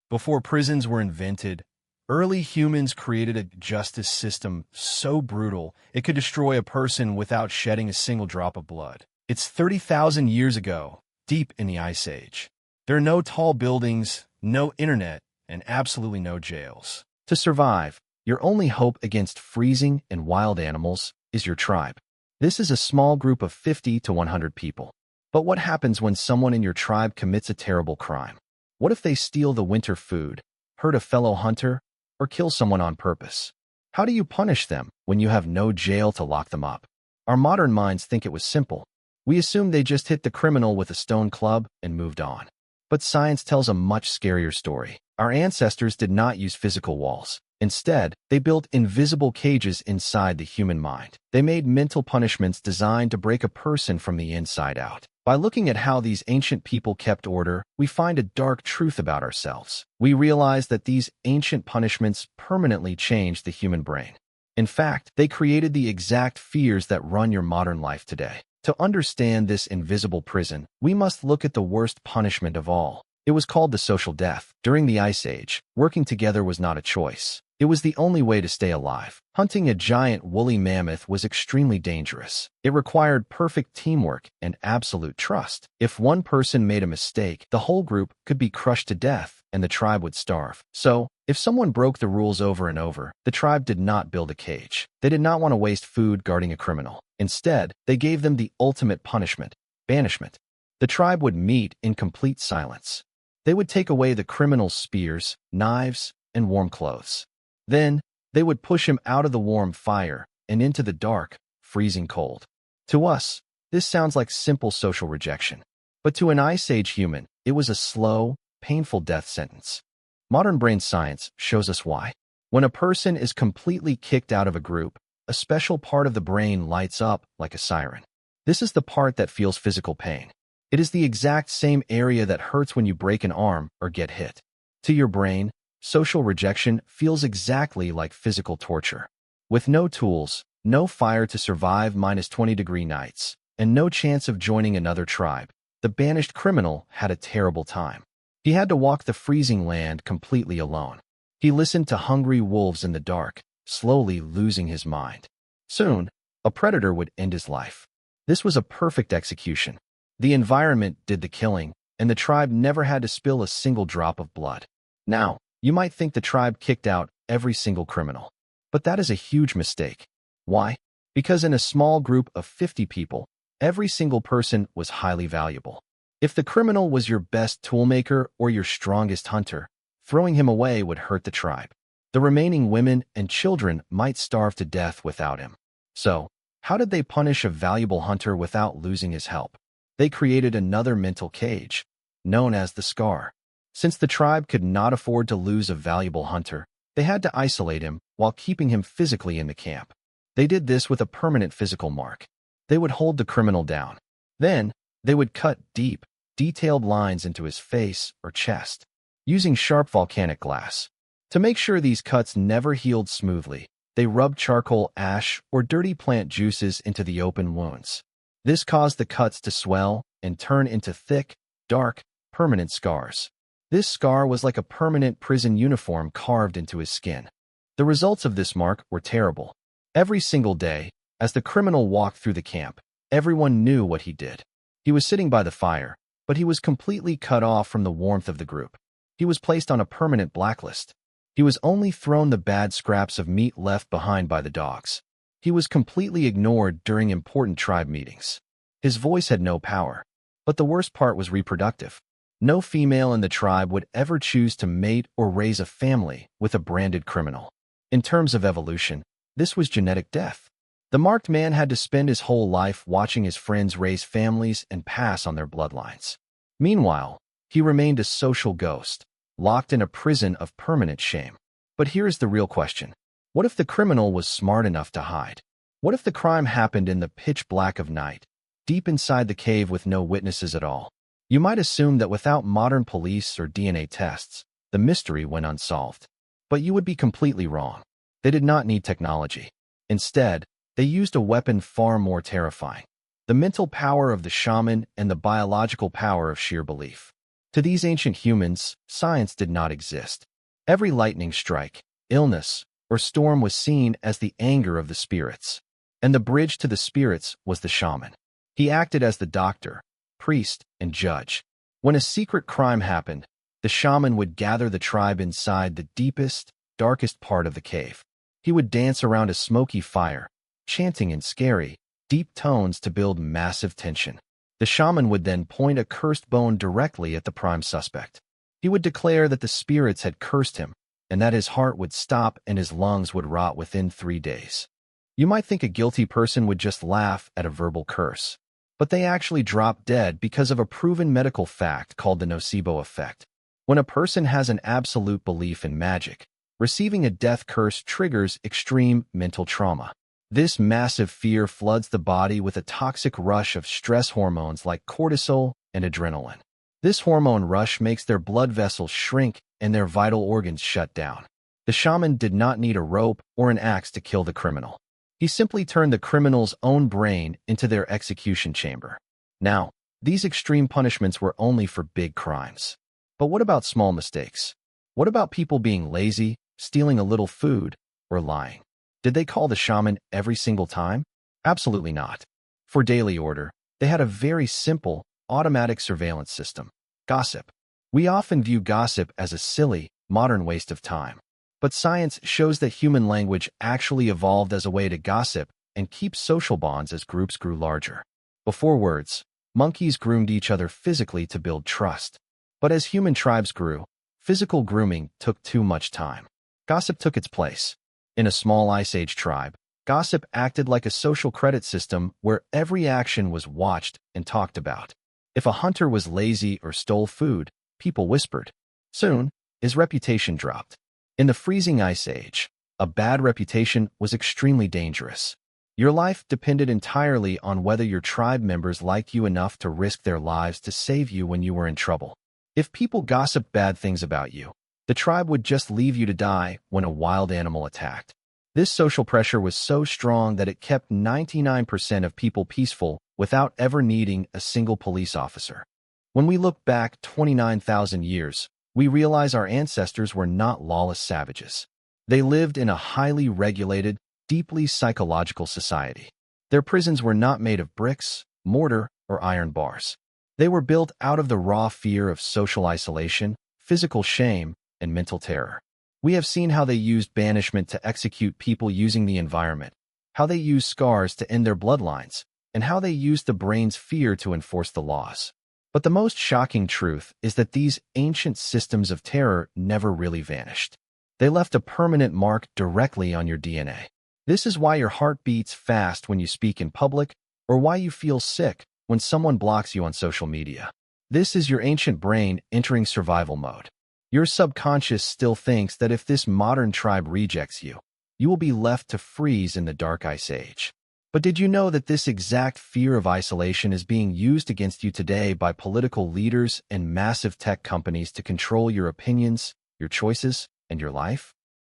Before prisons were invented, early humans created a justice system so brutal it could destroy a person without shedding a single drop of blood. It's 30,000 years ago, deep in the Ice Age. There are no tall buildings, no internet, and absolutely no jails. To survive, your only hope against freezing and wild animals is your tribe. This is a small group of 50 to 100 people. But what happens when someone in your tribe commits a terrible crime? What if they steal the winter food, hurt a fellow hunter, or kill someone on purpose? How do you punish them when you have no jail to lock them up? Our modern minds think it was simple. We assume they just hit the criminal with a stone club and moved on. But science tells a much scarier story. Our ancestors did not use physical walls. Instead, they built invisible cages inside the human mind. They made mental punishments designed to break a person from the inside out. By looking at how these ancient people kept order, we find a dark truth about ourselves. We realize that these ancient punishments permanently changed the human brain. In fact, they created the exact fears that run your modern life today. To understand this invisible prison, we must look at the worst punishment of all. It was called the social death. During the Ice Age, working together was not a choice. It was the only way to stay alive. Hunting a giant woolly mammoth was extremely dangerous. It required perfect teamwork and absolute trust. If one person made a mistake, the whole group could be crushed to death and the tribe would starve. So, if someone broke the rules over and over, the tribe did not build a cage. They did not want to waste food guarding a criminal. Instead, they gave them the ultimate punishment, banishment. The tribe would meet in complete silence. They would take away the criminal's spears, knives, and warm clothes. Then, they would push him out of the warm fire and into the dark, freezing cold. To us, this sounds like simple social rejection. But to an Ice Age human, it was a slow, painful death sentence. Modern brain science shows us why. When a person is completely kicked out of a group, a special part of the brain lights up like a siren. This is the part that feels physical pain. It is the exact same area that hurts when you break an arm or get hit. To your brain, social rejection feels exactly like physical torture. With no tools, no fire to survive -20-degree nights, and no chance of joining another tribe, the banished criminal had a terrible time. He had to walk the freezing land completely alone. He listened to hungry wolves in the dark, slowly losing his mind. Soon, a predator would end his life. This was a perfect execution. The environment did the killing, and the tribe never had to spill a single drop of blood. Now, you might think the tribe kicked out every single criminal. But that is a huge mistake. Why? Because in a small group of 50 people, every single person was highly valuable. If the criminal was your best toolmaker or your strongest hunter, throwing him away would hurt the tribe. The remaining women and children might starve to death without him. So, how did they punish a valuable hunter without losing his help? They created another mental cage, known as the scar. Since the tribe could not afford to lose a valuable hunter, they had to isolate him while keeping him physically in the camp. They did this with a permanent physical mark. They would hold the criminal down. Then, they would cut deep, detailed lines into his face or chest, using sharp volcanic glass. To make sure these cuts never healed smoothly, they rubbed charcoal ash or dirty plant juices into the open wounds. This caused the cuts to swell and turn into thick, dark, permanent scars. This scar was like a permanent prison uniform carved into his skin. The results of this mark were terrible. Every single day, as the criminal walked through the camp, everyone knew what he did. He was sitting by the fire, but he was completely cut off from the warmth of the group. He was placed on a permanent blacklist. He was only thrown the bad scraps of meat left behind by the dogs. He was completely ignored during important tribe meetings. His voice had no power. But the worst part was reproductive. No female in the tribe would ever choose to mate or raise a family with a branded criminal. In terms of evolution, this was genetic death. The marked man had to spend his whole life watching his friends raise families and pass on their bloodlines. Meanwhile, he remained a social ghost, locked in a prison of permanent shame. But here's the real question. What if the criminal was smart enough to hide? What if the crime happened in the pitch black of night, deep inside the cave with no witnesses at all? You might assume that without modern police or DNA tests, the mystery went unsolved. But you would be completely wrong. They did not need technology. Instead, they used a weapon far more terrifying: the mental power of the shaman and the biological power of sheer belief. To these ancient humans, science did not exist. Every lightning strike, illness, or storm was seen as the anger of the spirits. And the bridge to the spirits was the shaman. He acted as the doctor, priest, and judge. When a secret crime happened, the shaman would gather the tribe inside the deepest, darkest part of the cave. He would dance around a smoky fire, chanting in scary, deep tones to build massive tension. The shaman would then point a cursed bone directly at the prime suspect. He would declare that the spirits had cursed him, and that his heart would stop and his lungs would rot within 3 days. You might think a guilty person would just laugh at a verbal curse, but they actually drop dead because of a proven medical fact called the nocebo effect. When a person has an absolute belief in magic, receiving a death curse triggers extreme mental trauma. This massive fear floods the body with a toxic rush of stress hormones like cortisol and adrenaline. This hormone rush makes their blood vessels shrink and their vital organs shut down. The shaman did not need a rope or an axe to kill the criminal. He simply turned the criminal's own brain into their execution chamber. Now, these extreme punishments were only for big crimes. But what about small mistakes? What about people being lazy, stealing a little food, or lying? Did they call the shaman every single time? Absolutely not. For daily order, they had a very simple, automatic surveillance system: gossip. We often view gossip as a silly, modern waste of time. But science shows that human language actually evolved as a way to gossip and keep social bonds as groups grew larger. Before words, monkeys groomed each other physically to build trust. But as human tribes grew, physical grooming took too much time. Gossip took its place. In a small Ice Age tribe, gossip acted like a social credit system where every action was watched and talked about. If a hunter was lazy or stole food, people whispered. Soon, his reputation dropped. In the freezing Ice Age, a bad reputation was extremely dangerous. Your life depended entirely on whether your tribe members liked you enough to risk their lives to save you when you were in trouble. If people gossiped bad things about you, the tribe would just leave you to die when a wild animal attacked. This social pressure was so strong that it kept 99% of people peaceful without ever needing a single police officer. When we look back 29,000 years, we realize our ancestors were not lawless savages. They lived in a highly regulated, deeply psychological society. Their prisons were not made of bricks, mortar, or iron bars. They were built out of the raw fear of social isolation, physical shame, and mental terror. We have seen how they used banishment to execute people using the environment, how they used scars to end their bloodlines, and how they used the brain's fear to enforce the laws. But the most shocking truth is that these ancient systems of terror never really vanished. They left a permanent mark directly on your DNA. This is why your heart beats fast when you speak in public, or why you feel sick when someone blocks you on social media. This is your ancient brain entering survival mode. Your subconscious still thinks that if this modern tribe rejects you, you will be left to freeze in the dark Ice Age. But did you know that this exact fear of isolation is being used against you today by political leaders and massive tech companies to control your opinions, your choices, and your life?